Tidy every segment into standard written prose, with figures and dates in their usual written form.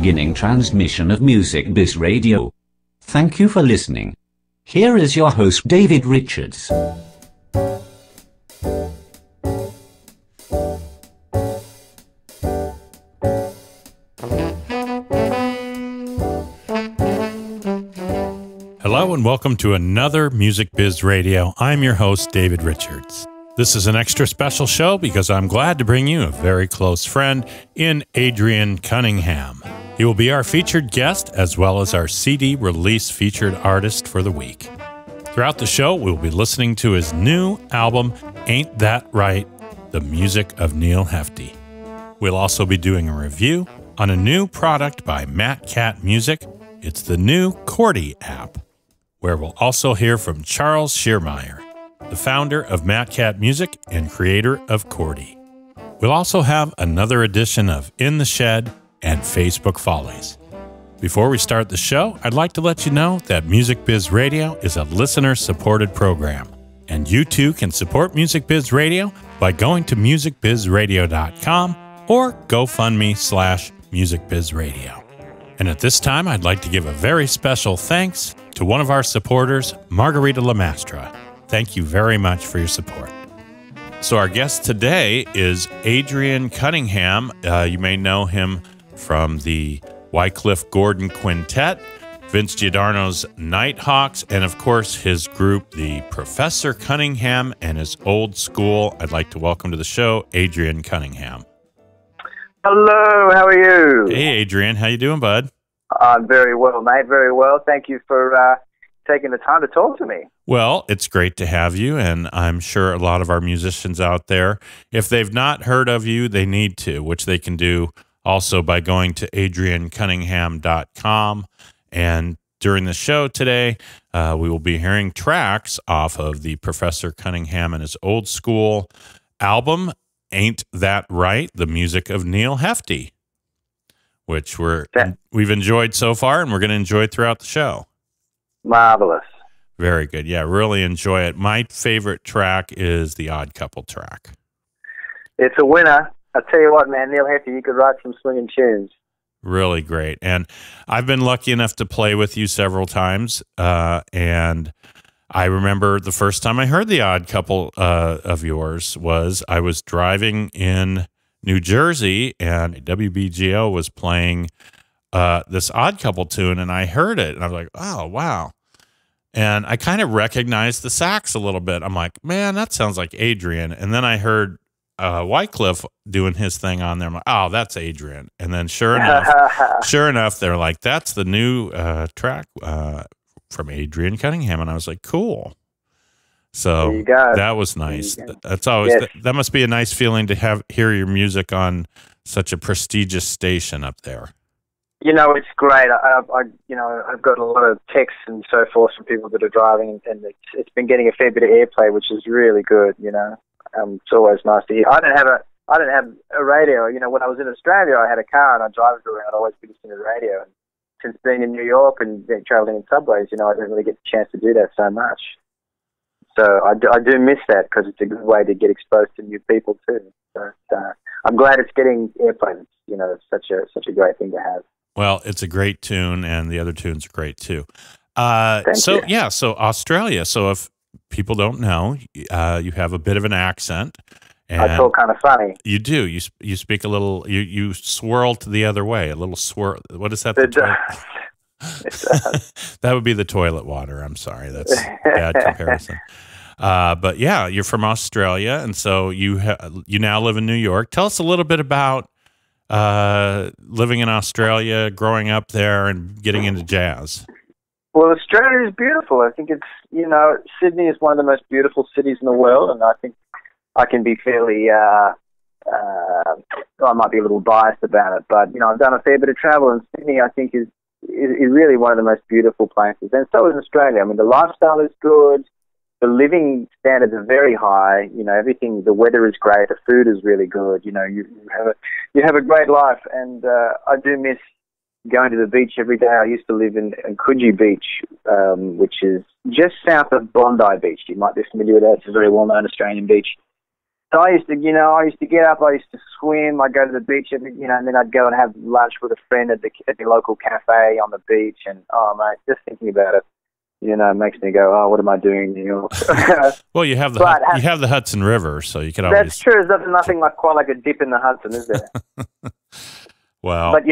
beginning transmission of Music Bizz Radio. Thank you for listening. Here is your host, David Richards. Hello and welcome to another Music Bizz Radio. I'm your host, David Richards. This is an extra special show because I'm glad to bring you a very close friend in Adrian Cunningham. He will be our featured guest as well as our CD release featured artist for the week. Throughout the show, we'll be listening to his new album, Ain't That Right? The music of Neal Hefti. We'll also be doing a review on a new product by Matt Cat Music. It's the new CHORDIE app, where we'll also hear from Charles Schiermeyer, the founder of Matt Cat Music and creator of CHORDIE. We'll also have another edition of In the Shed and Facebook Follies. Before we start the show, I'd like to let you know that Music Bizz Radio is a listener-supported program, and you too can support Music Bizz Radio by going to musicbizzradio.com or GoFundMe/MusicBizzRadio. And at this time, I'd like to give a very special thanks to one of our supporters, Margarita Lamastra. Thank you very much for your support. So our guest today is Adrian Cunningham. You may know him from the Wycliffe Gordon Quintet, Vince Giordano's Nighthawks, and of course his group, the Professor Cunningham and his Old School. I'd like to welcome to the show, Adrian Cunningham. Hello, how are you? Hey, Adrian. How you doing, bud? I'm very well, mate. Very well. Thank you for taking the time to talk to me. Well, it's great to have you, and I'm sure a lot of our musicians out there, if they've not heard of you, they need to, which they can do also by going to adriancunningham.com. And during the show today, we will be hearing tracks off of the Professor Cunningham and his Old School album, Ain't That Right? The music of Neal Hefti, which we've enjoyed so far, and we're going to enjoy throughout the show. Marvelous. Very good. Yeah, really enjoy it. My favorite track is the Odd Couple track. It's a winner. I'll tell you what, man, Neal Hefti, you could write some swinging tunes. Really great. And I've been lucky enough to play with you several times, and I remember the first time I heard the Odd Couple of yours was I was driving in New Jersey, and WBGO was playing this Odd Couple tune, and I heard it, and I was like, oh, wow. And I kind of recognized the sax a little bit. I'm like, man, that sounds like Adrian. And then I heard Wycliffe doing his thing on there. I'm like, oh, that's Adrian. And then sure enough, they're like, that's the new track from Adrian Cunningham. And I was like, cool. So that was nice. That's always that must be a nice feeling to hear your music on such a prestigious station up there. You know, it's great. I've got a lot of texts and so forth from people that are driving, and it's been getting a fair bit of airplay, which is really good. You know, it's always nice to hear. I didn't have a radio. You know, when I was in Australia, I had a car and I drove around. I'd always be listening to the radio. And since being in New York and traveling in subways, you know, I didn't really get the chance to do that so much. So I do miss that because it's a good way to get exposed to new people too. So I'm glad it's getting airplay. You know, it's such a great thing to have. Well, it's a great tune, and the other tunes are great too. So Australia. So if people don't know, you have a bit of an accent. And I talk kind of funny. You do. You speak a little. You swirl to the other way. A little swirl. What is that? That would be the toilet water. I'm sorry. That's a bad comparison. But yeah, you're from Australia, and so you now live in New York. Tell us a little bit about living in Australia, growing up there, and getting into jazz. Well, Australia is beautiful. I think Sydney is one of the most beautiful cities in the world, and I think I can be fairly, I might be a little biased about it, but, you know, I've done a fair bit of travel, and Sydney, I think, is really one of the most beautiful places. And so is Australia. I mean, the lifestyle is good. The living standards are very high. You know, everything. The weather is great. The food is really good. You know, you have a great life, and I do miss going to the beach every day. I used to live in Coogee Beach, which is just south of Bondi Beach. You might be familiar with that. It's a very well-known Australian beach. So I used to, I used to get up, I used to swim, I'd go to the beach, and then I'd go and have lunch with a friend at the local cafe on the beach, and, oh, mate, just thinking about it, makes me go, oh, what am I doing in New York? Well, you have the Hudson River, so you could always... That's true. There's nothing quite like a dip in the Hudson, is there? Well... But,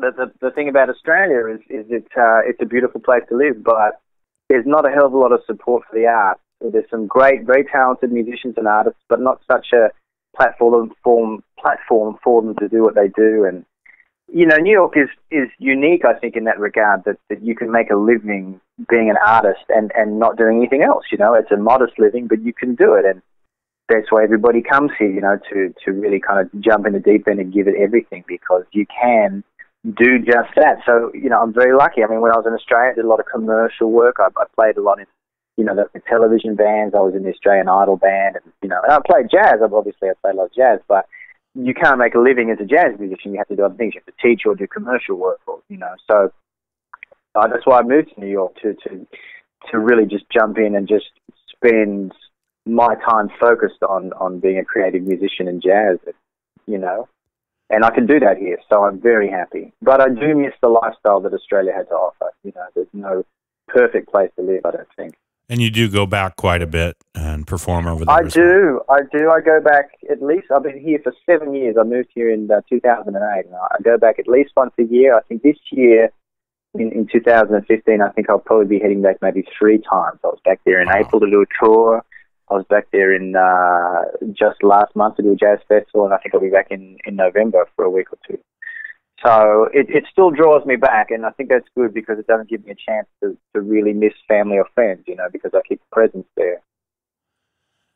the thing about Australia is it's a beautiful place to live, but there's not a hell of a lot of support for the arts. There's some great, very talented musicians and artists, but not such a platform for them to do what they do. And New York is unique, I think, in that regard, that you can make a living being an artist and not doing anything else. It's a modest living, but you can do it, and that's why everybody comes here. To really kind of jump in the deep end and give it everything, because you can do just that. So I'm very lucky. I mean, when I was in Australia, I did a lot of commercial work. I played a lot in the television bands. I was in the Australian Idol band, and I played jazz. Obviously, I played a lot of jazz, but you can't make a living as a jazz musician. You have to do other things. You have to teach or do commercial work, So that's why I moved to New York to really just jump in and just spend my time focused on being a creative musician in jazz, And I can do that here, so I'm very happy. But I do miss the lifestyle that Australia had to offer. There's no perfect place to live, I don't think. And you do go back quite a bit and perform over there. I do. I go back at least. I've been here for 7 years. I moved here in 2008, and I go back at least once a year. I think this year, in 2015, I think I'll probably be heading back maybe 3 times. I was back there in April to do a tour. I was back there in just last month to do a jazz festival, and I think I'll be back in November for a week or 2. So it still draws me back, and I think that's good because it doesn't give me a chance to really miss family or friends, because I keep the presence there.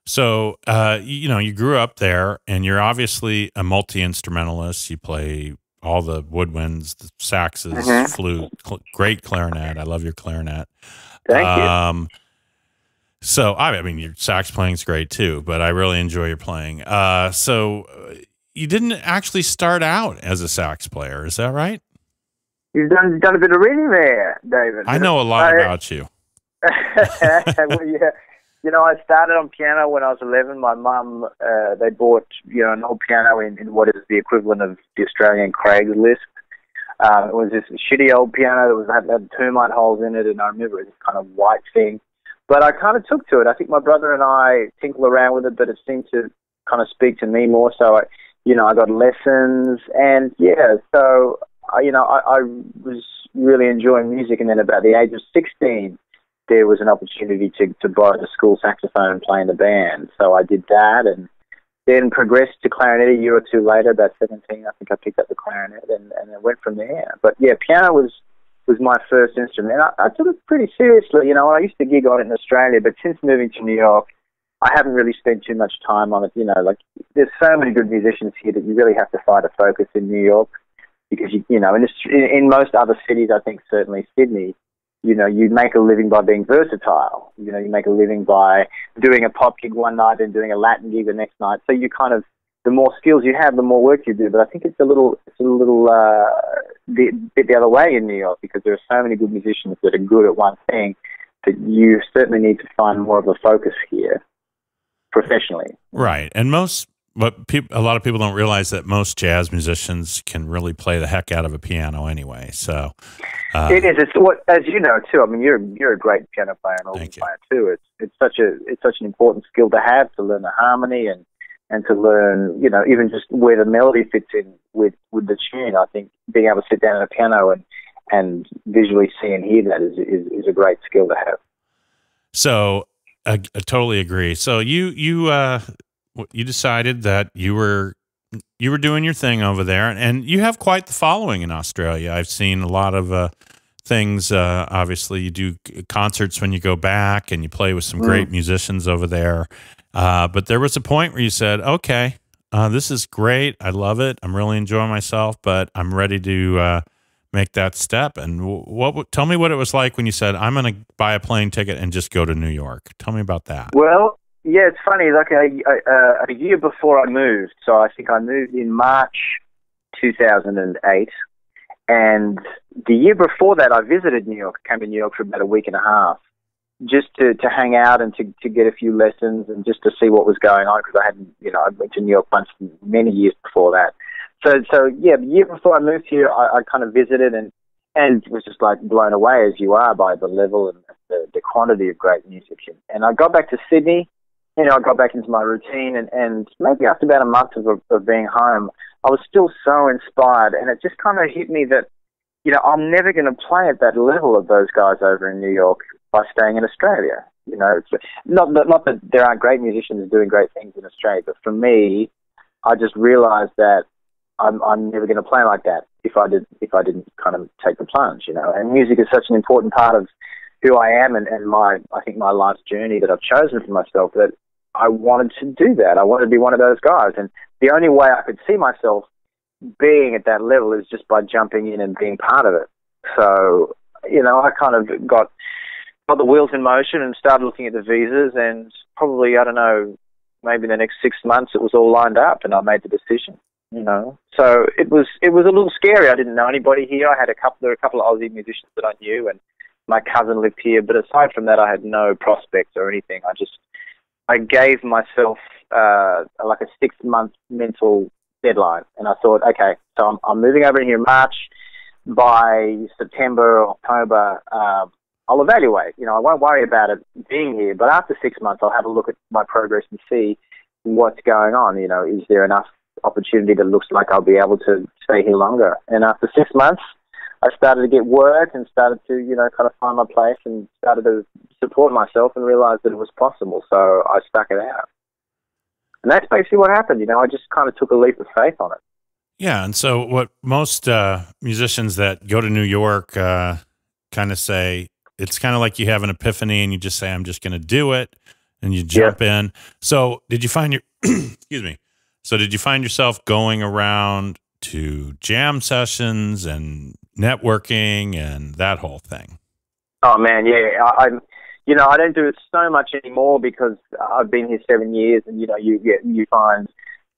So, you grew up there, and you're obviously a multi-instrumentalist. You play all the woodwinds, the saxes, flute, great clarinet. I love your clarinet. Thank you. So, I mean, your sax playing is great too, but I really enjoy your playing. So you didn't actually start out as a sax player, is that right? You've done a bit of reading there, David. I know a lot about you. Well, yeah. I started on piano when I was 11. My mum, they bought, an old piano in what is the equivalent of the Australian Craigslist. It was this shitty old piano that had termite holes in it, and I remember it was kind of white thing. But I kind of took to it. I think my brother and I tinkled around with it, but it seemed to kind of speak to me more. So, I got lessons, and so, I was really enjoying music. And then about the age of 16, there was an opportunity to borrow the school saxophone and play in the band. So I did that, and then progressed to clarinet a year or 2 later. About 17, I think I picked up the clarinet, and it went from there. But piano was my first instrument. I took it pretty seriously. I used to gig on it in Australia, but since moving to New York, I haven't really spent too much time on it. There's so many good musicians here that you really have to find a focus in New York, because in most other cities, I think certainly Sydney, you make a living by being versatile. You make a living by doing a pop gig one night and doing a Latin gig the next night. So you kind of, the more skills you have, the more work you do. But I think it's a little bit the other way in New York, because there are so many good musicians that are good at one thing that you certainly need to find more of a focus here professionally. Right. And a lot of people don't realize that most jazz musicians can really play the heck out of a piano anyway. So it is. It's what, as you know too. I mean, you're a great piano player and organ player too. It's such an important skill to have, to learn the harmony and to learn, even just where the melody fits in with the tune. I think being able to sit down at a piano and visually see and hear that is a great skill to have. So I totally agree. So you decided that you were doing your thing over there, and you have quite the following in Australia. I've seen a lot of things. Obviously, you do concerts when you go back, and you play with some great musicians over there. But there was a point where you said, okay, this is great. I love it. I'm really enjoying myself, but I'm ready to make that step. And tell me what it was like when you said, I'm going to buy a plane ticket and just go to New York. Tell me about that. Well, yeah, it's funny. Like a year before I moved, so I think I moved in March 2008. And the year before that, I visited New York, came to New York for about a week and a half. just to hang out and to get a few lessons and just to see what was going on, because I hadn't, I went to New York once many years before that. So yeah, the year before I moved here, I kind of visited and was just like blown away, as you are, by the level and the quantity of great music. And I got back to Sydney, I got back into my routine, and maybe after about a month of being home, I was still so inspired, and it just kind of hit me that, I'm never going to play at that level of those guys over in New York by staying in Australia. It's not that there aren't great musicians doing great things in Australia, but for me, I just realized that I'm never going to play like that if I didn't kind of take the plunge, And music is such an important part of who I am and I think my life's journey that I've chosen for myself, that I wanted to do that. I wanted to be one of those guys, and the only way I could see myself being at that level is just by jumping in and being part of it. So, I kind of got the wheels in motion and started looking at the visas, and probably, I don't know, maybe in the next 6 months it was all lined up and I made the decision, So it was a little scary. I didn't know anybody here. There were a couple of Aussie musicians that I knew, and my cousin lived here, but aside from that, I had no prospects or anything. I gave myself like a 6-month mental deadline, and I thought, okay, so I'm moving over here in March. By September or October, I'll evaluate. I won't worry about it being here, but after 6 months, I'll have a look at my progress and see what's going on. Is there enough opportunity that looks like I'll be able to stay here longer? And after 6 months, I started to get work and started to, kind of find my place and started to support myself and realized that it was possible. So I stuck it out. And that's basically what happened. I just kind of took a leap of faith on it. Yeah, and so what most musicians that go to New York kind of say, it's kind of like you have an epiphany and you just say, I'm just going to do it, and you jump in. So did you find excuse me. So did you find yourself going around to jam sessions and networking and that whole thing? Oh man, yeah. I don't do it so much anymore because I've been here 7 years, and you find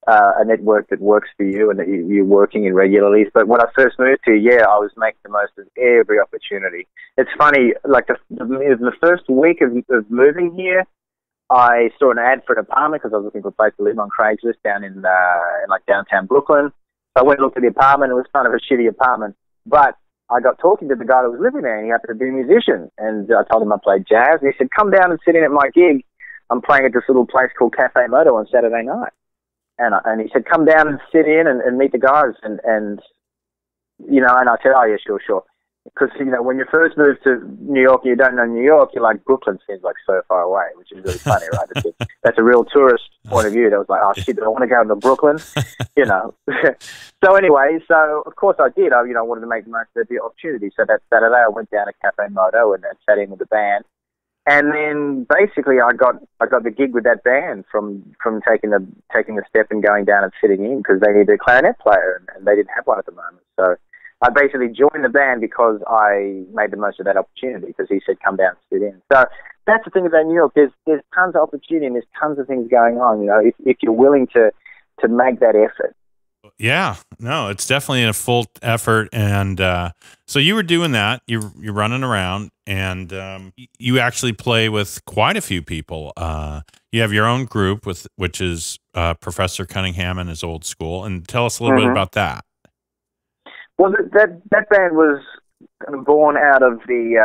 a network that works for you and that you're working in regularly. But when I first moved here, I was making the most of every opportunity. It's funny, like the first week of moving here, I saw an ad for an apartment because I was looking for a place to live on Craigslist down in like downtown Brooklyn. So I went and looked at the apartment. It was kind of a shitty apartment, but I got talking to the guy that was living there, and he happened to be a musician. And I told him I played jazz, and he said, "Come down and sit in at my gig. I'm playing at this little place called Cafe Moto on Saturday night." And he said, "Come down and sit in and meet the guys." And and I said, "Oh yeah, sure." Because when you first move to New York and you don't know New York, you're like, Brooklyn seems like so far away, which is really funny, right? That's a real tourist point of view. That was like, oh shit, do I want to go to Brooklyn? So anyway, of course I did. I wanted to make the most of the opportunity. So that Saturday I went down to Cafe Moto and sat in with the band. And then basically I got the gig with that band from taking the step and going down and sitting in, because they needed a clarinet player and they didn't have one at the moment. So I basically joined the band because I made the most of that opportunity, because he said, "Come down and sit in." So that's the thing about New York. There's tons of opportunity and there's tons of things going on. If you're willing to make that effort. Yeah, no, it's definitely a full effort. And so you were doing that. You're running around, and you actually play with quite a few people. You have your own group which is Professor Cunningham and his old school. And tell us a little bit about that. Well, that band was born out of the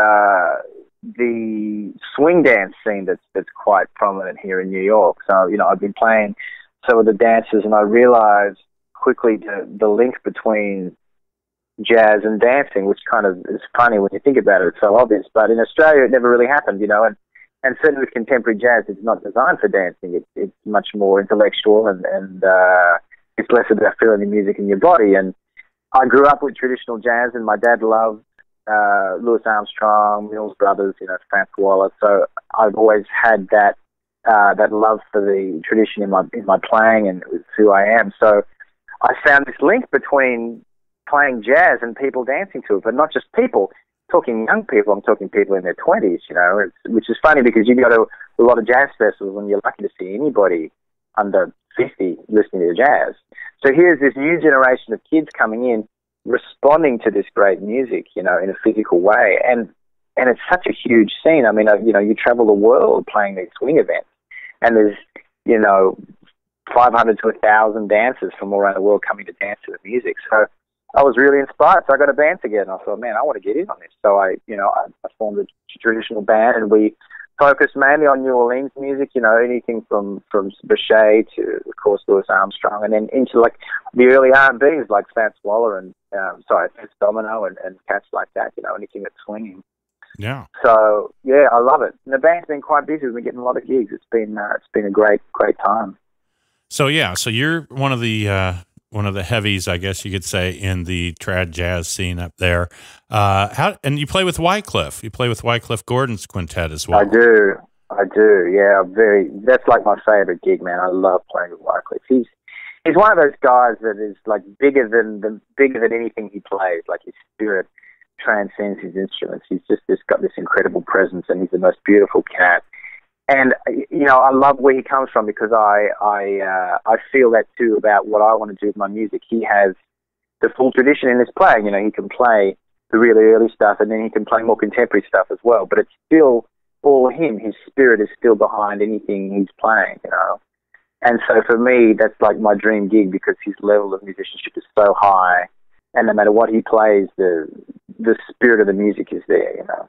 swing dance scene that's quite prominent here in New York. So I've been playing some of the dances, and I realized quickly the link between jazz and dancing, which kind of is funny when you think about it. It's so obvious, but in Australia it never really happened, and certainly with contemporary jazz, it's not designed for dancing. It's much more intellectual, and it's less about feeling the music in your body. And I grew up with traditional jazz, and my dad loved Louis Armstrong, Mills Brothers, Frank Waller. So I've always had that love for the tradition in my playing, and it's who I am. So I found this link between playing jazz and people dancing to it, but not just people. Talking young people, I'm talking people in their 20s, which is funny because you go to a lot of jazz festivals and you're lucky to see anybody under 50 listening to jazz. So here's this new generation of kids coming in, responding to this great music, in a physical way. And and it's such a huge scene. I mean, you know, you travel the world playing these swing events, and there's, you know, 500 to 1,000 dancers from all around the world coming to dance to the music. So I was really inspired. So I got a band together, and I thought, man, I want to get in on this. So I formed a traditional band, and we focused mainly on New Orleans music, you know, anything from Bechet to, of course, Louis Armstrong, and then into like the early R&Bs like Fats Waller and Fats Domino and cats like that, you know, anything that's swinging. Yeah. So yeah, I love it. And the band's been quite busy. We've been getting a lot of gigs. It's been a great time. So yeah, so you're one of the heavies, I guess you could say, in the trad jazz scene up there. And you play with Wycliffe. You play with Wycliffe Gordon's quintet as well. I do. Yeah, that's like my favorite gig, man. I love playing with Wycliffe. He's one of those guys that is like bigger than anything he plays. Like his spirit transcends his instruments. He's just got this incredible presence, and he's the most beautiful cat. And, you know, I love where he comes from, because I feel that too about what I want to do with my music. He has the full tradition in his playing. You know, he can play the really early stuff, and then he can play more contemporary stuff as well. But it's still all him. His spirit is still behind anything he's playing, you know. And so for me, that's like my dream gig, because his level of musicianship is so high. And no matter what he plays, the spirit of the music is there, you know.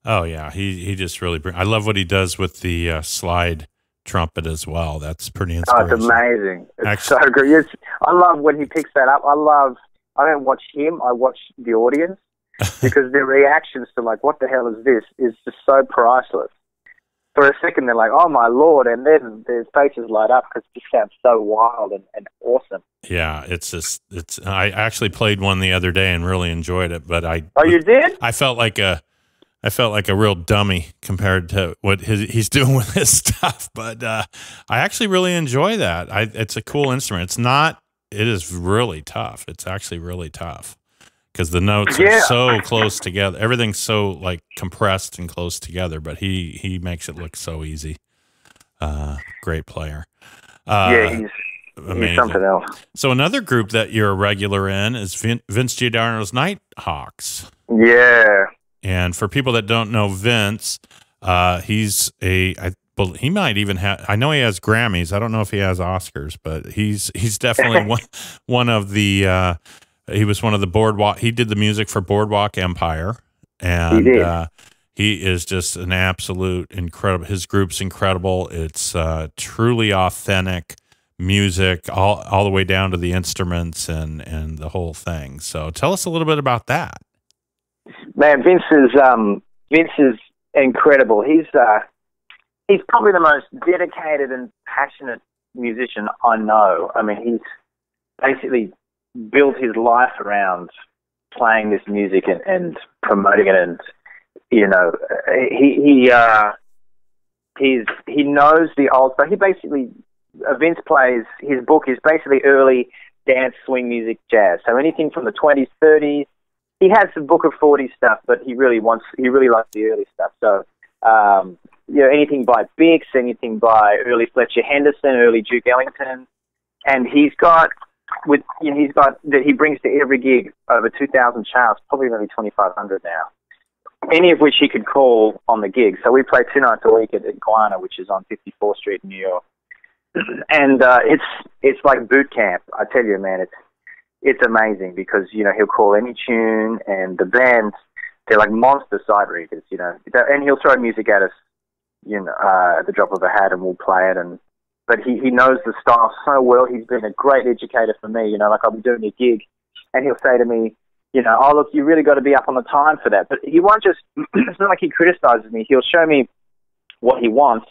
Oh yeah, he just really I love what he does with the slide trumpet as well. That's pretty inspirational. Oh, it's amazing. It's so good. Yes, I love when he picks that up. I don't watch him, I watch the audience, because their reactions to like, what the hell is this, is just so priceless. For a second they're like, oh my Lord, and then their faces light up because it just sounds so wild and awesome. Yeah, I actually played one the other day and really enjoyed it, but Oh, you did? I felt like a real dummy compared to what he's doing with his stuff, but I actually really enjoy that. It's a cool instrument. It is really tough. It's actually really tough because the notes are so close together. Everything's so like compressed and close together, but he makes it look so easy. Great player. He's something else. So another group that you're a regular in is Vince Giordano's Nighthawks. Yeah. And for people that don't know Vince, he might even have, I know he has Grammys. I don't know if he has Oscars, but he's definitely one of the, he was one of the Boardwalk, he did the music for Boardwalk Empire. And he is just an absolute incredible, his group's incredible. It's truly authentic music, all the way down to the instruments and the whole thing. So tell us a little bit about that. Man, Vince is incredible. He's probably the most dedicated and passionate musician I know. I mean, he's basically built his life around playing this music and promoting it, and you know, he knows the old stuff. He basically Vince plays, his book is basically early dance, swing music, jazz. So anything from the 20s, 30s. He has the book of 40s stuff, but he really likes the early stuff. So, you know, anything by Bix, anything by early Fletcher Henderson, early Duke Ellington, and he brings to every gig over 2,000 charts, probably only 2,500 now. Any of which he could call on the gig. So we play 2 nights a week at Iguana, which is on 54th Street in New York, and it's like boot camp. I tell you, man, it's amazing because, you know, he'll call any tune, and the band, they're like monster sight readers, you know, and he'll throw music at us, you know, at the drop of a hat, and we'll play it. But he knows the style so well. He's been a great educator for me, you know, like I'll be doing a gig and he'll say to me, you know, oh, look, you really got to be up on the time for that. But he won't just, it's not like he criticizes me. He'll show me what he wants,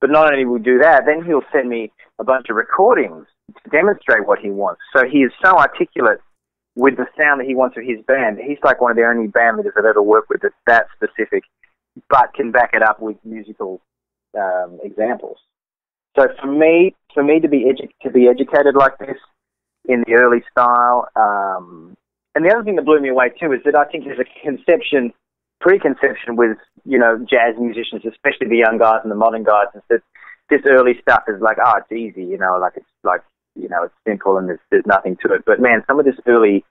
but not only will he do that, then he'll send me a bunch of recordings to demonstrate what he wants. So he is so articulate with the sound that he wants of his band. He's like one of the only band leaders I've ever worked with that's that specific, but can back it up with musical examples. So for me to be educated like this in the early style, and the other thing that blew me away too is that I think there's a preconception with, you know, jazz musicians, especially the young guys and the modern guys, is that this early stuff is like, oh, it's easy, you know, like it's like, you know, it's simple and there's nothing to it. But man, some of this early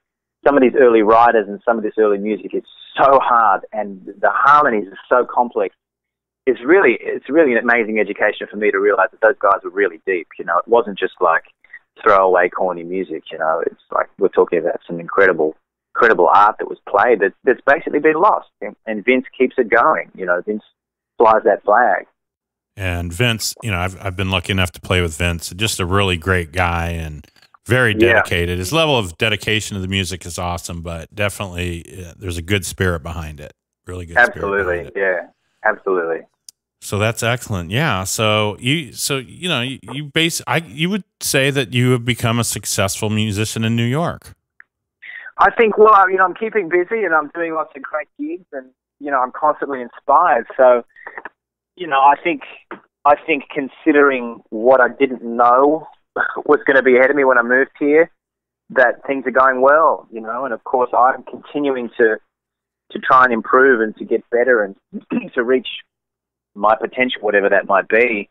some of these early writers and some of this early music is so hard, and the harmonies are so complex. It's really an amazing education for me to realize that those guys were really deep. You know, it wasn't just like throwaway corny music. You know, it's like we're talking about some incredible art that was played that's basically been lost. And Vince keeps it going. You know, Vince flies that flag. And Vince, you know, I've been lucky enough to play with Vince. Just a really great guy and very dedicated. His level of dedication to the music is awesome, but definitely there's a good spirit behind it. Really good. Absolutely, spirit behind it. yeah, absolutely. So that's excellent. Yeah. So you would say that you have become a successful musician in New York. I think, well, you know, I'm keeping busy and I'm doing lots of great gigs, and you know, I'm constantly inspired. So, you know, I think considering what I didn't know was going to be ahead of me when I moved here, that things are going well, you know, and of course I'm continuing to try and improve and to get better and to reach my potential, whatever that might be,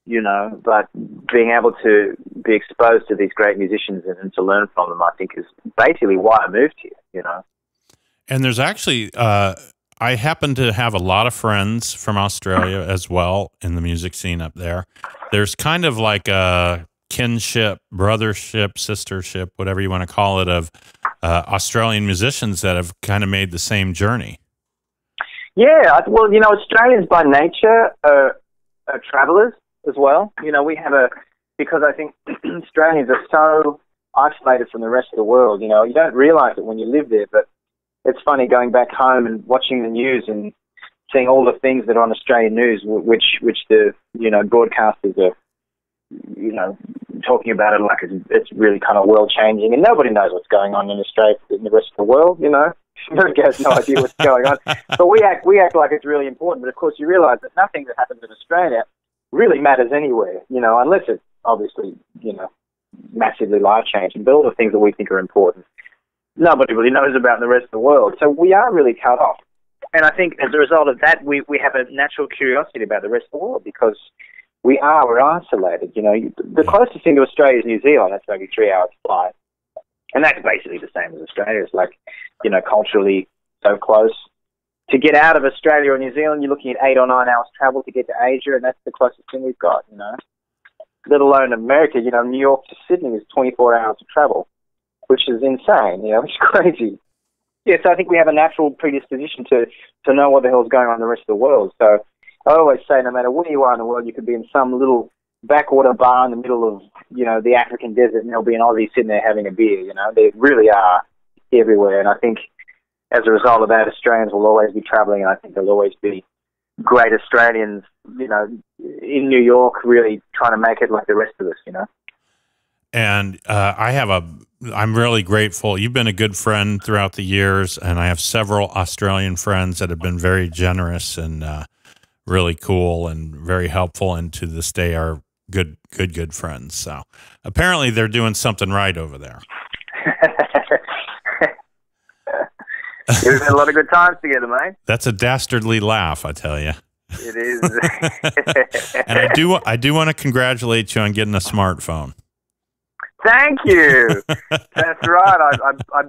you know, but being able to be exposed to these great musicians and to learn from them, I think is basically why I moved here, you know. And there's actually, I happen to have a lot of friends from Australia as well in the music scene up there. There's kind of like a kinship, brothership, sistership, whatever you want to call it, of Australian musicians that have kind of made the same journey. Yeah, well, you know, Australians by nature are travelers as well. You know, we have because I think Australians are so isolated from the rest of the world, you know, you don't realize it when you live there, but it's funny going back home and watching the news and seeing all the things that are on Australian news, which the, you know, broadcasters are, you know, talking about it like it's really kind of world changing, and nobody knows what's going on in Australia and the rest of the world, you know. America has no idea what's going on, but we act like it's really important. But of course, you realise that nothing that happens in Australia really matters anywhere, you know, unless it's obviously, you know, massively life changing. But all the things that we think are important, nobody really knows about in the rest of the world. So we are really cut off, and I think as a result of that, we have a natural curiosity about the rest of the world because we're isolated. You know, the closest thing to Australia is New Zealand. That's maybe 3 hours flight. And that's basically the same as Australia. It's like, you know, culturally so close. To get out of Australia or New Zealand, you're looking at 8 or 9 hours travel to get to Asia, and that's the closest thing we've got, you know. Let alone America, you know, New York to Sydney is 24 hours of travel, which is insane, you know, it's crazy. Yeah, so I think we have a natural predisposition to know what the hell's going on in the rest of the world. So I always say no matter where you are in the world, you could be in some little backwater bar in the middle of, you know, the African desert, and there'll be an Aussie sitting there having a beer, you know. They really are everywhere, and I think as a result of that, Australians will always be travelling, and I think there'll always be great Australians, you know, in New York really trying to make it like the rest of us, you know. And I'm really grateful. You've been a good friend throughout the years, and I have several Australian friends that have been very generous and really cool and very helpful, and to this day are good friends. So apparently they're doing something right over there. We've had a lot of good times together, mate. That's a dastardly laugh, I tell you. It is. And I do want to congratulate you on getting a smartphone. Thank you. That's right.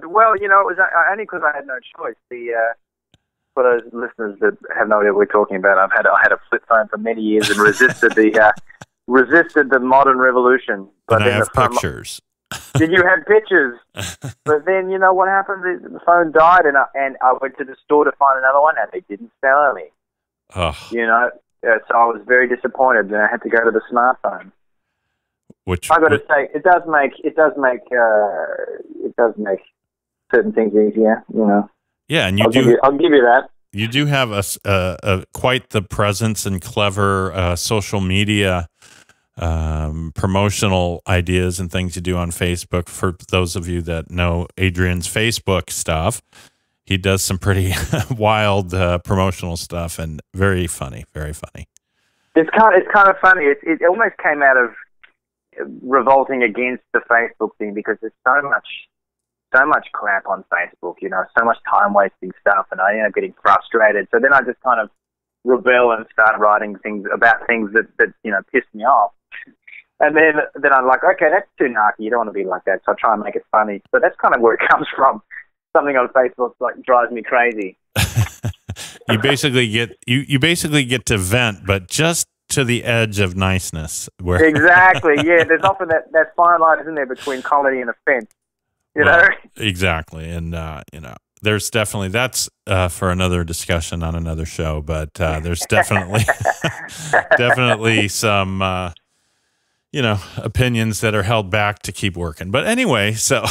Well, you know, it was only because I had no choice. For those listeners that have no idea what we're talking about, I had a flip phone for many years and resisted the modern revolution. But and I have pictures. Did you have pictures? But then, you know what happened? The phone died, and I went to the store to find another one, and they didn't sell any. Oh. You know, so I was very disappointed, and I had to go to the smartphone. Which I got to say, it does make certain things easier. You know. Yeah, and I'll give you that. You do have quite the presence and clever social media promotional ideas and things you do on Facebook. For those of you that know Adrian's Facebook stuff, he does some pretty wild promotional stuff and very funny, very funny. It's kind of funny. It almost came out of revolting against the Facebook thing because there's so much crap on Facebook, you know, so much time wasting stuff, and I end up getting frustrated. So then I just kind of rebel and start writing things about things that you know piss me off. And then I'm like, okay, that's too narky. You don't want to be like that. So I try and make it funny. So that's kind of where it comes from. something on Facebook like drives me crazy. You basically get to vent, but just to the edge of niceness. Where Exactly. Yeah, there's often that fine line, isn't there, between comedy and offense. You know? Exactly, and there's definitely for another discussion on another show, but there's definitely definitely some opinions that are held back to keep working. But anyway, so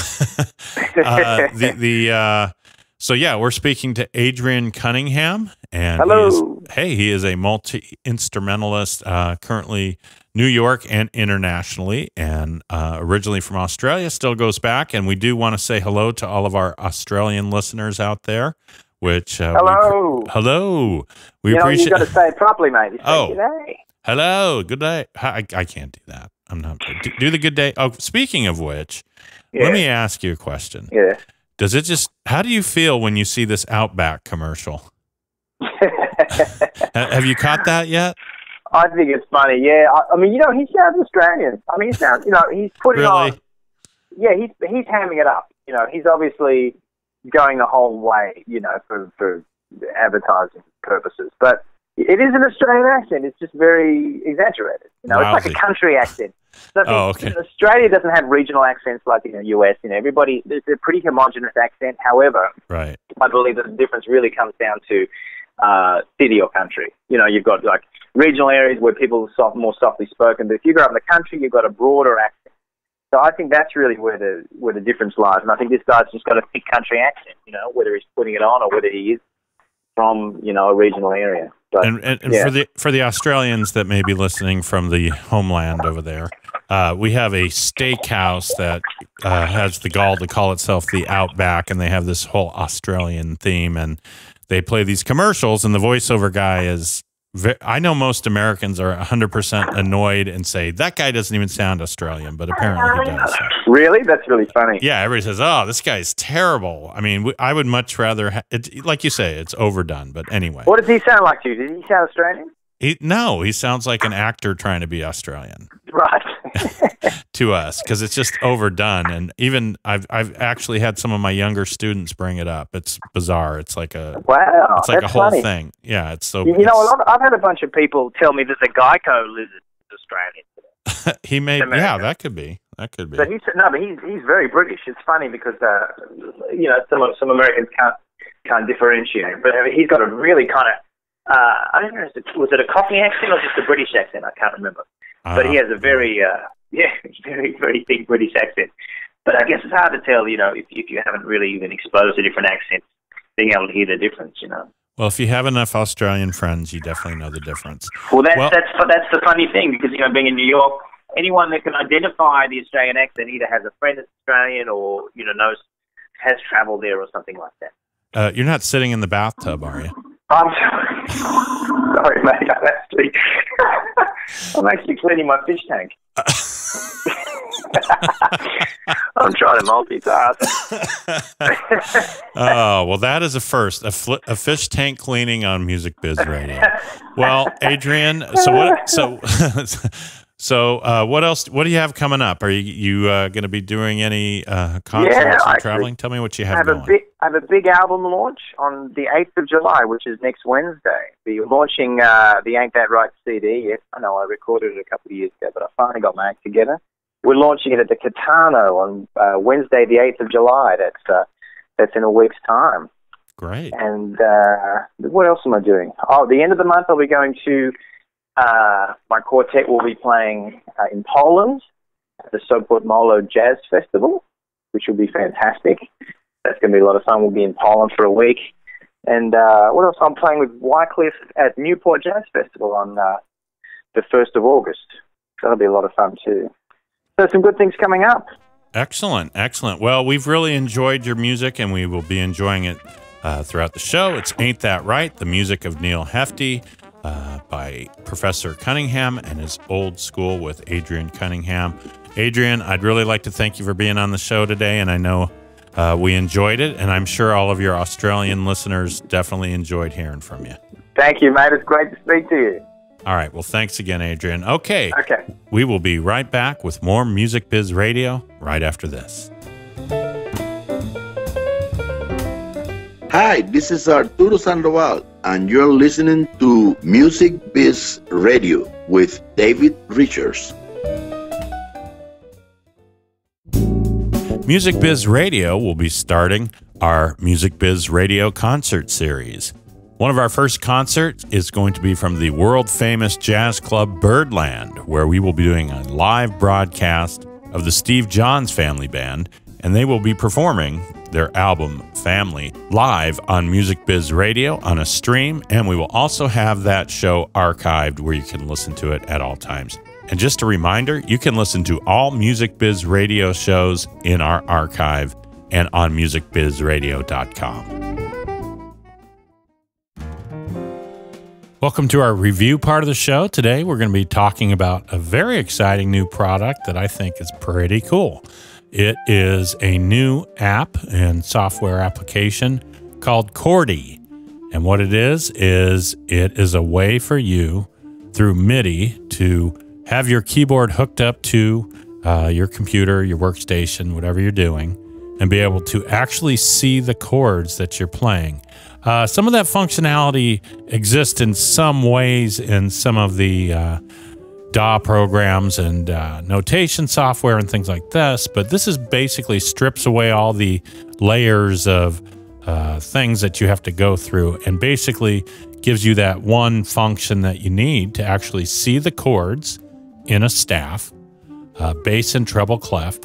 so yeah, we're speaking to Adrian Cunningham, and hello. He is a multi-instrumentalist, currently New York and internationally, and originally from Australia, still goes back. And we do want to say hello to all of our Australian listeners out there. Which hello, hello. We appreciate. You got to say it properly, mate. You say g'day. Hello, good day. I can't do that. I'm not. Do the good day. Oh, speaking of which, let me ask you a question. Yeah. How do you feel when you see this Outback commercial? Have you caught that yet? I think it's funny, yeah. I mean, he sounds Australian. I mean, he's putting on... Yeah, he's hamming it up. He's obviously going the whole way, for advertising purposes. But it is an Australian accent. It's just very exaggerated. It's like a country accent. So okay. Australia doesn't have regional accents like in the US. Everybody, it's a pretty homogenous accent. However, right. I believe that the difference really comes down to city or country. You've got like regional areas where people are more softly spoken, but if you grow up in the country, you've got a broader accent. So I think that's really where the difference lies. And I think this guy's just got a thick country accent, whether he's putting it on or whether he is from, a regional area. But, and for the Australians that may be listening from the homeland over there, we have a steakhouse that has the gall to call itself the Outback, and they have this whole Australian theme, and they play these commercials, and the voiceover guy is... I know most Americans are 100% annoyed and say, that guy doesn't even sound Australian, but apparently he does. Really? That's really funny. Yeah, everybody says, oh, this guy's terrible. I mean, I would much rather... like you say, it's overdone, but anyway. What does he sound like to you? Does he sound Australian? No, he sounds like an actor trying to be Australian. Right. To us, because it's just overdone. And even I've actually had some of my younger students bring it up. It's bizarre. It's like a It's like a whole thing. Yeah, it's so. I've had a bunch of people tell me that the Geico lizard is Australian. He may. Yeah, that could be. But he's very British. It's funny because some Americans can't differentiate, but he's got a really kind of. I don't know. Was it a Cockney accent or just a British accent? I can't remember. But he has a very, very, very thick British accent. But I guess it's hard to tell, if you haven't really even exposed to different accents, being able to hear the difference, Well, if you have enough Australian friends, you definitely know the difference. Well, that's the funny thing, because, being in New York, anyone that can identify the Australian accent either has a friend that's Australian or, has traveled there or something like that. You're not sitting in the bathtub, are you? I'm sorry, mate. I'm actually cleaning my fish tank. I'm trying to multitask. Oh, well, that is a first. A fish tank cleaning on Music Biz Radio. Well, Adrian, so what else? What do you have coming up? Are you going to be doing any concerts and traveling? Tell me what you have going. I have a big album launch on the 8th of July, which is next Wednesday. We're launching the Ain't That Right CD. Yes, I know I recorded it a couple of years ago, but I finally got my act together. We're launching it at the Catano on Wednesday, the 8th of July. That's in a week's time. Great. And what else am I doing? Oh, the end of the month I'll be going to... my quartet will be playing in Poland at the Sopot Molo Jazz Festival, which will be fantastic. That's going to be a lot of fun. We'll be in Poland for a week. And what else? I'm playing with Wycliffe at Newport Jazz Festival on the 1st of August. That'll be a lot of fun too. So some good things coming up. Excellent. Well, we've really enjoyed your music, and we will be enjoying it throughout the show. It's Ain't That Right, the music of Neal Hefti, by Professor Cunningham and his Old School with Adrian Cunningham. Adrian, I'd really like to thank you for being on the show today, and I know we enjoyed it, and I'm sure all of your Australian listeners definitely enjoyed hearing from you. Thank you, mate. It's great to speak to you. All right. Well, thanks again, Adrian. Okay. We will be right back with more Music Biz Radio right after this. Hi, this is Arturo Sandoval, and you're listening to Music Bizz Radio with David Richards. Music Bizz Radio will be starting our Music Bizz Radio concert series. One of our first concerts is going to be from the world-famous jazz club Birdland, where we will be doing a live broadcast of the Steve Johns Family Band, and they will be performing their album Family live on Music Bizz Radio on a stream, and we will also have that show archived where you can listen to it at all times. And just a reminder, you can listen to all Music Bizz Radio shows in our archive and on musicbizzradio.com. Welcome to our review part of the show. Today we're going to be talking about a very exciting new product that I think is pretty cool. It is a new app and software application called CHORDIE. And what it is it is a way for you through MIDI to have your keyboard hooked up to your computer, your workstation, whatever you're doing, and be able to actually see the chords that you're playing. Some of that functionality exists in some ways in some of the DAW programs and notation software and things like this, but this is basically strips away all the layers of things that you have to go through and basically gives you that one function that you need to actually see the chords in a staff, bass and treble clef,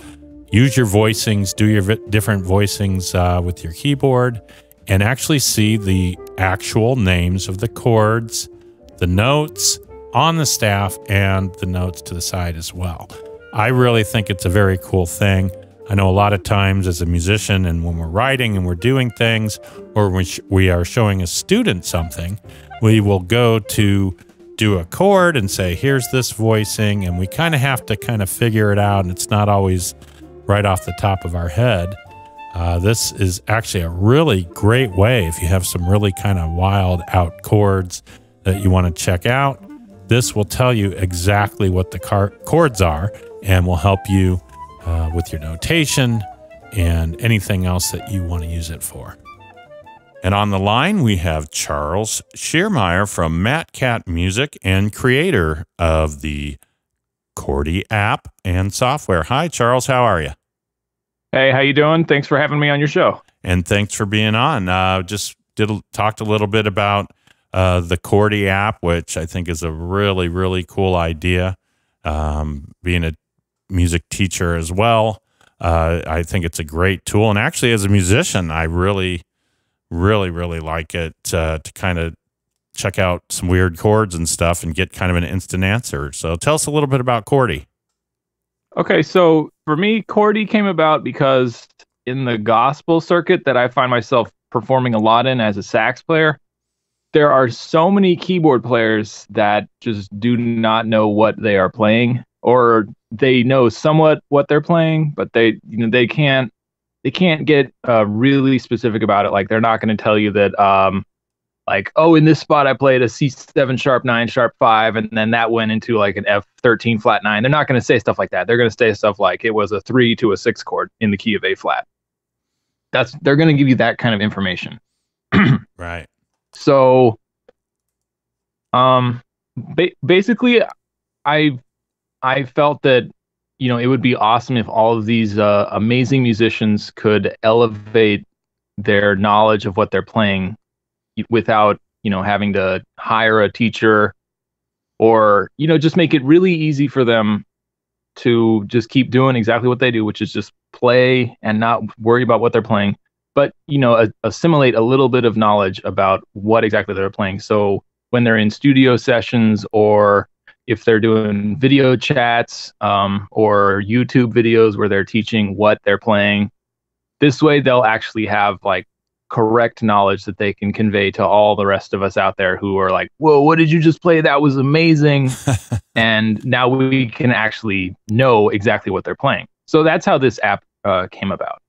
use your voicings, do your different voicings with your keyboard, and actually see the actual names of the chords, the notes on the staff, and the notes to the side as well. I really think it's a very cool thing. I know a lot of times as a musician and when we're writing and we're doing things, or when we are showing a student something, we will go to do a chord and say, here's this voicing, and we kind of have to kind of figure it out, and it's not always right off the top of our head. This is actually a really great way if you have some really kind of wild out chords that you want to check out. This will tell you exactly what the chords are and will help you with your notation and anything else that you want to use it for. And on the line, we have Charles Schiermeyer from Matt Cat Music and creator of the CHORDIE app and software. Hi, Charles. How are you? Hey, how you doing? Thanks for having me on your show. And thanks for being on. Talked a little bit about the CHORDIE app, which I think is a really, really cool idea. Being a music teacher as well, I think it's a great tool. And actually, as a musician, I really like it to kind of check out some weird chords and stuff and get kind of an instant answer. So tell us a little bit about CHORDIE. Okay, so for me, CHORDIE came about because in the gospel circuit that I find myself performing a lot in as a sax player, there are so many keyboard players that just do not know what they are playing, or they know somewhat what they're playing, but they can't get really specific about it. Like they're not going to tell you that like, oh, in this spot I played a C7 sharp 9 sharp 5, and then that went into like an F13 flat 9. They're not going to say stuff like that. They're going to say stuff like it was a 3 to a 6 chord in the key of A flat. They're going to give you that kind of information. Right. So, basically, I felt that it would be awesome if all of these amazing musicians could elevate their knowledge of what they're playing without having to hire a teacher, or just make it really easy for them to just keep doing exactly what they do, which is just play and not worry about what they're playing, but assimilate a little bit of knowledge about what exactly they're playing. So when they're in studio sessions, or if they're doing video chats or YouTube videos where they're teaching what they're playing, this way they'll actually have like correct knowledge that they can convey to all the rest of us out there who are like, whoa, what did you just play? That was amazing. And now we can actually know exactly what they're playing. So that's how this app came about.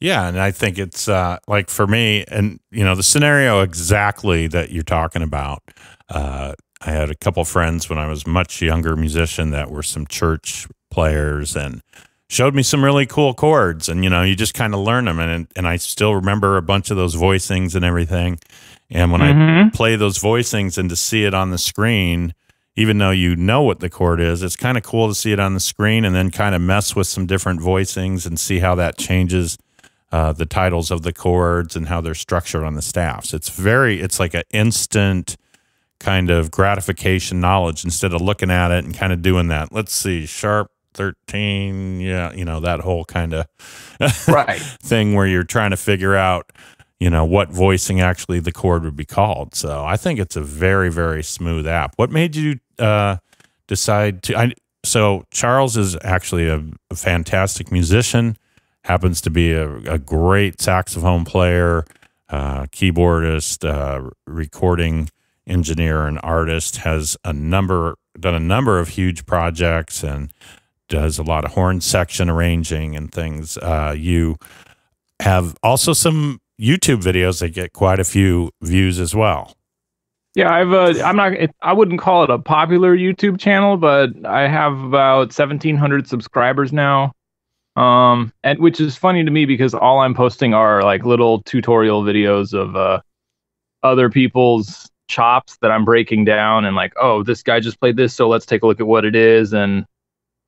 Yeah, and I think it's like for me, and the scenario exactly that you're talking about. I had a couple friends when I was much younger musician that were some church players and showed me some really cool chords, and you just kind of learn them, and I still remember a bunch of those voicings and everything. And when I play those voicings and to see it on the screen, even though you know what the chord is, it's kind of cool to see it on the screen and then kind of mess with some different voicings and see how that changes the titles of the chords and how they're structured on the staffs. It's like an instant kind of gratification knowledge instead of looking at it and kind of doing that. Let's see, sharp 13, that whole kind of right thing where you're trying to figure out what voicing actually the chord would be called. So I think it's a very, very smooth app. What made you decide to? So Charles is actually a fantastic musician, happens to be a great saxophone player, keyboardist, recording engineer, and artist. Has done a number of huge projects and does a lot of horn section arranging and things. You have also some YouTube videos that get quite a few views as well. Yeah, I wouldn't call it a popular YouTube channel, but I have about 1,700 subscribers now. And which is funny to me because all I'm posting are like little tutorial videos of other people's chops that I'm breaking down, and like, oh, this guy just played this, so let's take a look at what it is, and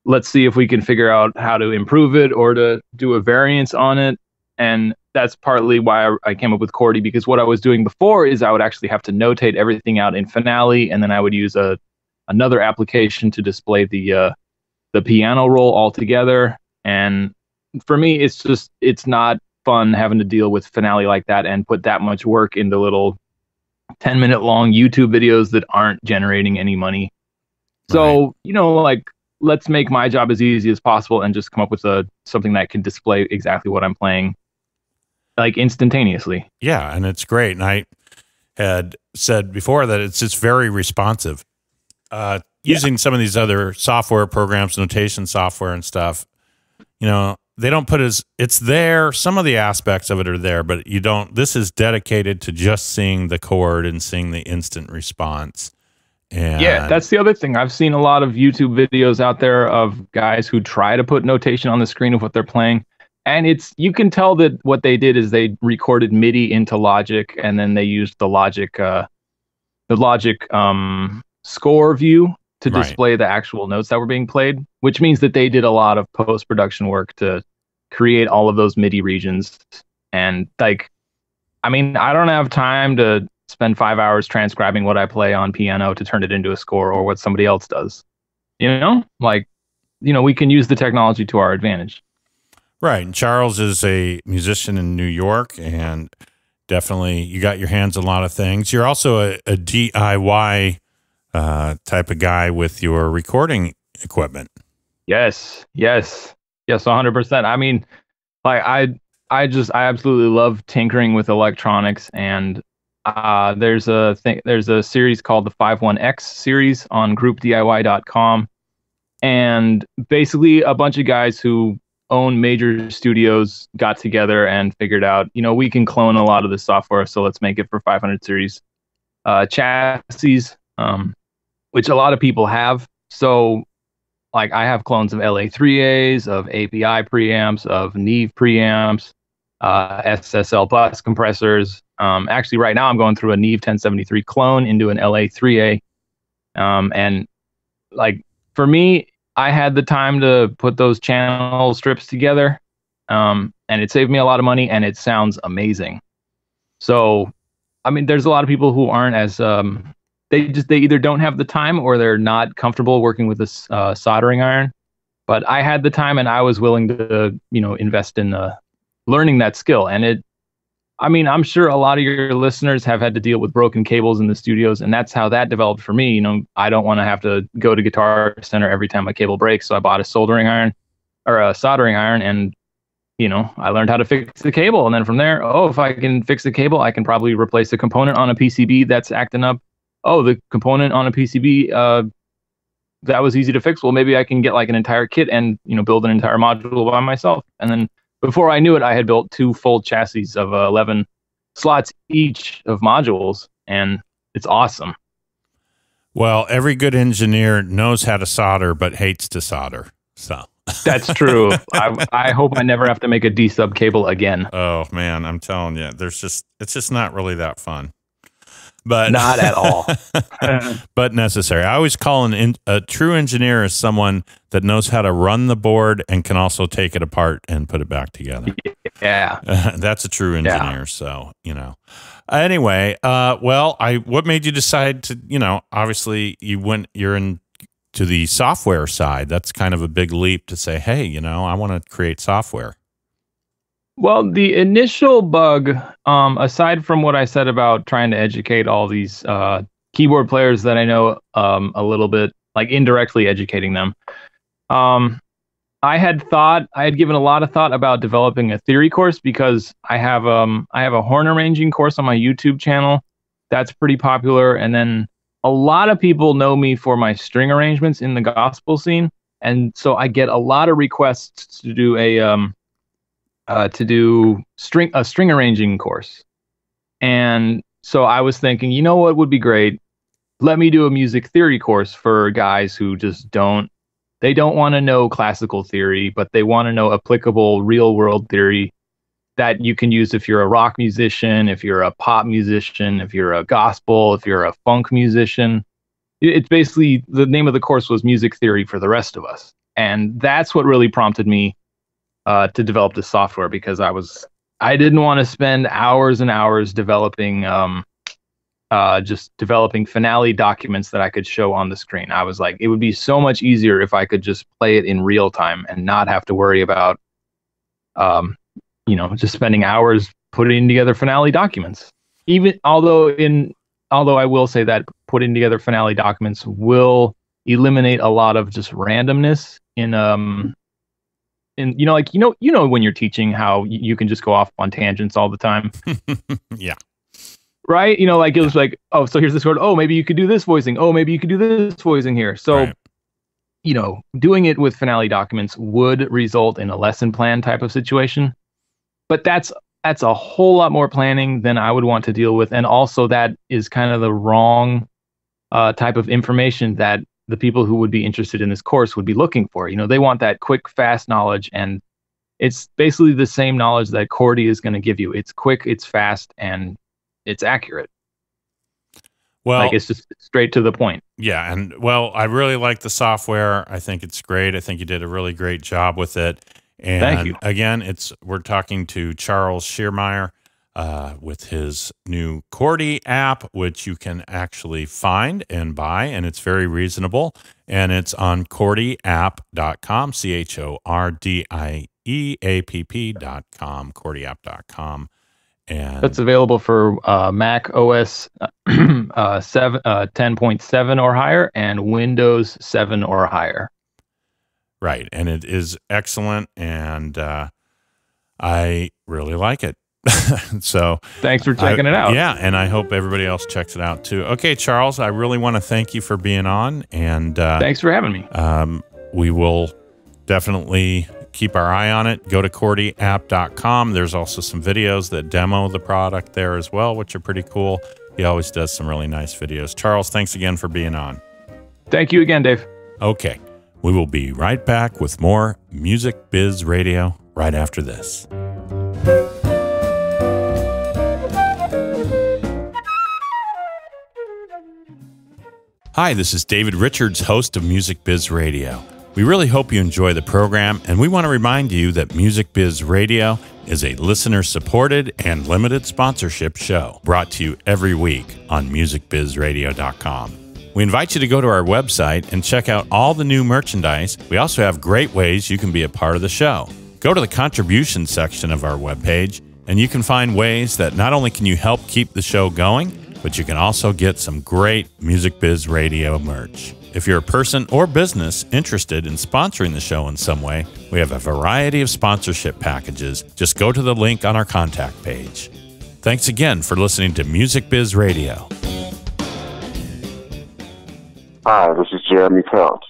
let's see if we can figure out how to improve it or to do a variance on it. And that's partly why I came up with CHORDIE, because what I was doing before is I would actually have to notate everything out in Finale, and then I would use another application to display the piano roll altogether. And for me, it's not fun having to deal with Finale like that and put that much work into little 10-minute long YouTube videos that aren't generating any money. So, like, let's make my job as easy as possible and just come up with something that can display exactly what I'm playing, like, instantaneously. Yeah, and it's great. And I had said before that it's just very responsive. Using some of these other software programs, notation software and stuff, they don't put it's there. Some of the aspects of it are there, but this is dedicated to just seeing the chord and seeing the instant response. And yeah, that's the other thing. I've seen a lot of YouTube videos out there of guys who try to put notation on the screen of what they're playing. And you can tell that what they did is they recorded MIDI into Logic, and then they used the Logic score view to display the actual notes that were being played, which means that they did a lot of post-production work to create all of those MIDI regions. And I don't have time to spend 5 hours transcribing what I play on piano to turn it into a score, or what somebody else does. We can use the technology to our advantage. Right. And Charles is a musician in New York, and definitely you got your hands on a lot of things. You're also a DIY type of guy with your recording equipment. Yes, 100%. I mean, like, I absolutely love tinkering with electronics, and there's a series called the 51X series on groupdiy.com, and basically a bunch of guys who own major studios got together and figured out, we can clone a lot of the software, so let's make it for 500 series chassis, which a lot of people have. So, like, I have clones of LA3As, of API preamps, of Neve preamps, SSL bus compressors. Actually, right now I'm going through a Neve 1073 clone into an LA3A. And, like, for me, I had the time to put those channel strips together, and it saved me a lot of money, and it sounds amazing. So, I mean, there's a lot of people who aren't as they either don't have the time or they're not comfortable working with a soldering iron. But I had the time, and I was willing to invest in learning that skill. And I'm sure a lot of your listeners have had to deal with broken cables in the studios, and that's how that developed for me. I don't want to have to go to Guitar Center every time a cable breaks, so I bought a soldering iron or a soldering iron, and I learned how to fix the cable. And then from there, if I can fix the cable, I can probably replace a component on a PCB that's acting up. The component on a PCB that was easy to fix. Well, maybe I can get like an entire kit and build an entire module by myself. And then before I knew it, I had built 2 full chassis of 11 slots each of modules, and it's awesome. Well, every good engineer knows how to solder but hates to solder. So That's true. I hope I never have to make a D-sub cable again. Oh man, I'm telling you, it's just not really that fun. But not at all. But necessary. I always call a true engineer is someone that knows how to run the board and can also take it apart and put it back together. Yeah. That's a true engineer. Yeah. So, anyway, what made you decide to, obviously you're in to the software side. That's kind of a big leap to say, hey, I want to create software. Well, the initial bug, aside from what I said about trying to educate all these keyboard players that I know a little bit, like indirectly educating them, I had given a lot of thought about developing a theory course because I have a horn arranging course on my YouTube channel that's pretty popular, and then a lot of people know me for my string arrangements in the gospel scene, and so I get a lot of requests to do a string arranging course. And so I was thinking, what would be great? Let me do a music theory course for guys who just don't want to know classical theory, but they want to know applicable real world theory that you can use if you're a rock musician, if you're a pop musician, if you're a gospel, if you're a funk musician. It's basically, the name of the course was Music Theory for the Rest of Us. And that's what really prompted me to develop this software, because I didn't want to spend hours and hours developing finale documents that I could show on the screen. I was like, it would be so much easier if I could just play it in real time and not have to worry about just spending hours putting together finale documents. Although I will say that putting together finale documents will eliminate a lot of just randomness in when you're teaching how you can just go off on tangents all the time. Yeah. Right? It was like, oh, so here's this chord. Oh, maybe you could do this voicing. Oh, maybe you could do this voicing here. So, right. Doing it with finale documents would result in a lesson plan type of situation. But that's a whole lot more planning than I would want to deal with. And also that is kind of the wrong type of information that the people who would be interested in this course would be looking for. They want that quick, fast knowledge, and it's basically the same knowledge that CHORDIE is going to give you. It's quick, it's fast, and it's accurate. Well, it's just straight to the point. Yeah, and I really like the software. I think it's great. I think you did a really great job with it. And thank you. Again, we're talking to Charles Schiermeyer with his new CHORDIE app, which you can actually find and buy, and it's very reasonable. And it's on CHORDIEapp.com, CHORDIEAPP.com, CHORDIEapp.com. And that's available for Mac OS 10.7 or higher and Windows 7 or higher. Right, and it is excellent, and I really like it. So thanks for checking it out. Yeah, and I hope everybody else checks it out too. Okay, Charles, I really want to thank you for being on, and thanks for having me. We will definitely keep our eye on it. Go to CHORDIEapp.com. There's also some videos that demo the product there as well, which are pretty cool. He always does some really nice videos. Charles, thanks again for being on. Thank you again, Dave. Okay, we will be right back with more Music Biz Radio right after this. Hi, this is David Richards, host of Music Biz Radio. We really hope you enjoy the program, and we want to remind you that Music Biz Radio is a listener-supported and limited sponsorship show brought to you every week on musicbizradio.com. We invite you to go to our website and check out all the new merchandise. We also have great ways you can be a part of the show. Go to the contribution section of our webpage, and you can find ways that not only can you help keep the show going, but you can also get some great Music Biz Radio merch. If you're a person or business interested in sponsoring the show in some way, we have a variety of sponsorship packages. Just go to the link on our contact page. Thanks again for listening to Music Biz Radio. Hi, this is Jeremy Pelt,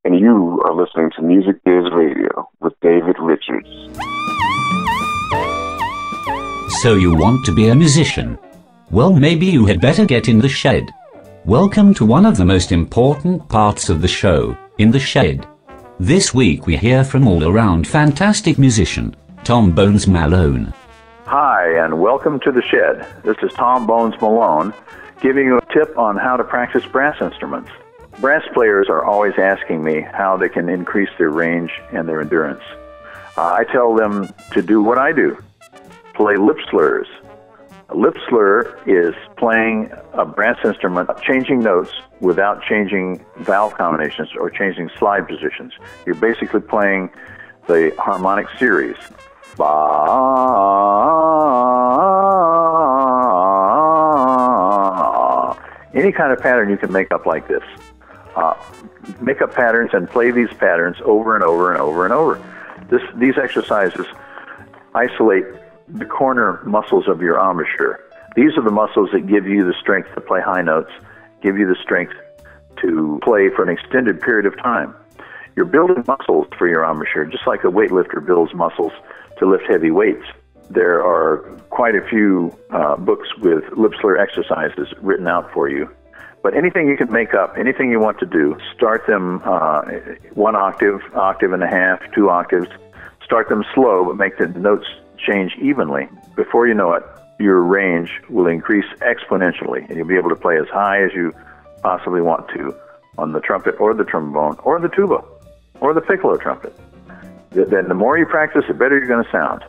and you are listening to Music Biz Radio with David Richards. So you want to be a musician? Well, maybe you had better get in the shed. Welcome to one of the most important parts of the show, In the Shed. This week we hear from all-around fantastic musician, Tom Bones Malone. Hi, and welcome to The Shed. This is Tom Bones Malone, giving you a tip on how to practice brass instruments. Brass players are always asking me how they can increase their range and their endurance. I tell them to do what I do, play lip slurs. A lip slur is playing a brass instrument, changing notes without changing valve combinations or changing slide positions. You're basically playing the harmonic series. Any kind of pattern you can make up like this. Make up patterns and play these patterns over and over and over and over. These exercises isolate the corner muscles of your embouchure. These are the muscles that give you the strength to play high notes, give you the strength to play for an extended period of time. You're building muscles for your embouchure, just like a weightlifter builds muscles to lift heavy weights. There are quite a few books with lip slur exercises written out for you. But anything you can make up, anything you want to do, start them 1 octave, octave and a half, 2 octaves. Start them slow, but make the notes change evenly. Before you know it, your range will increase exponentially, and you'll be able to play as high as you possibly want to on the trumpet or the trombone or the tuba or the piccolo trumpet. Then the more you practice, the better you're going to sound.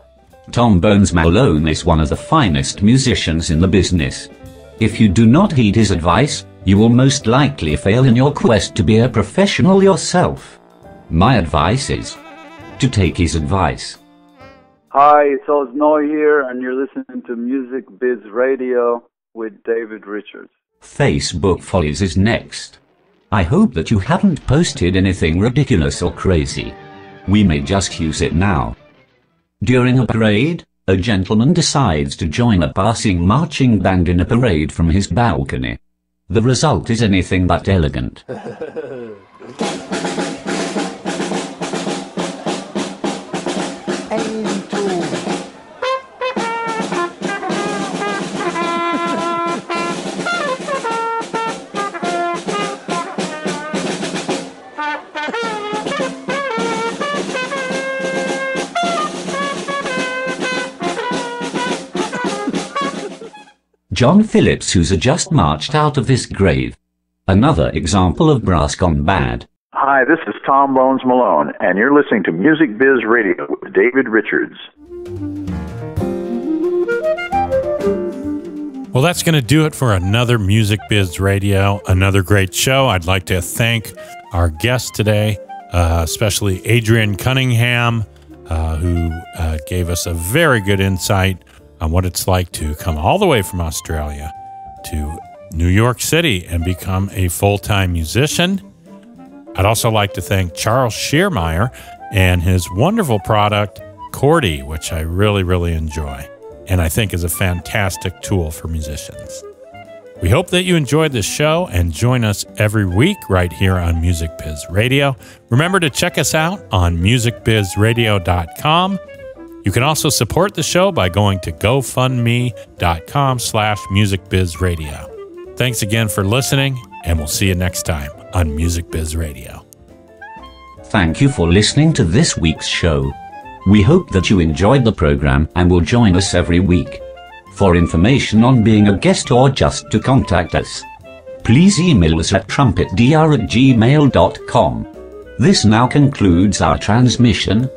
Tom Bones Malone is one of the finest musicians in the business. If you do not heed his advice, you will most likely fail in your quest to be a professional yourself. My advice is to take his advice. Hi, it's Osno here, and you're listening to Music Biz Radio with David Richards. Facebook Follies is next. I hope that you haven't posted anything ridiculous or crazy. We may just use it now. During a parade, a gentleman decides to join a passing marching band in a parade from his balcony. The result is anything but elegant. John Phillips, who's just marched out of this grave. Another example of brass gone bad. Hi, this is Tom Bones Malone, and you're listening to Music Biz Radio with David Richards. Well, that's going to do it for another Music Biz Radio, another great show. I'd like to thank our guest today, especially Adrian Cunningham, who gave us a very good insight on what it's like to come all the way from Australia to New York City and become a full-time musician. I'd also like to thank Charles Schiermeyer and his wonderful product, CHORDIE, which I really, really enjoy, and I think is a fantastic tool for musicians. We hope that you enjoyed this show and join us every week right here on Music Biz Radio. Remember to check us out on musicbizradio.com. You can also support the show by going to gofundme.com/musicbizradio. Thanks again for listening, and we'll see you next time on Music Biz Radio. Thank you for listening to this week's show. We hope that you enjoyed the program and will join us every week. For information on being a guest or just to contact us, please email us at trumpetdr@gmail.com. This now concludes our transmission.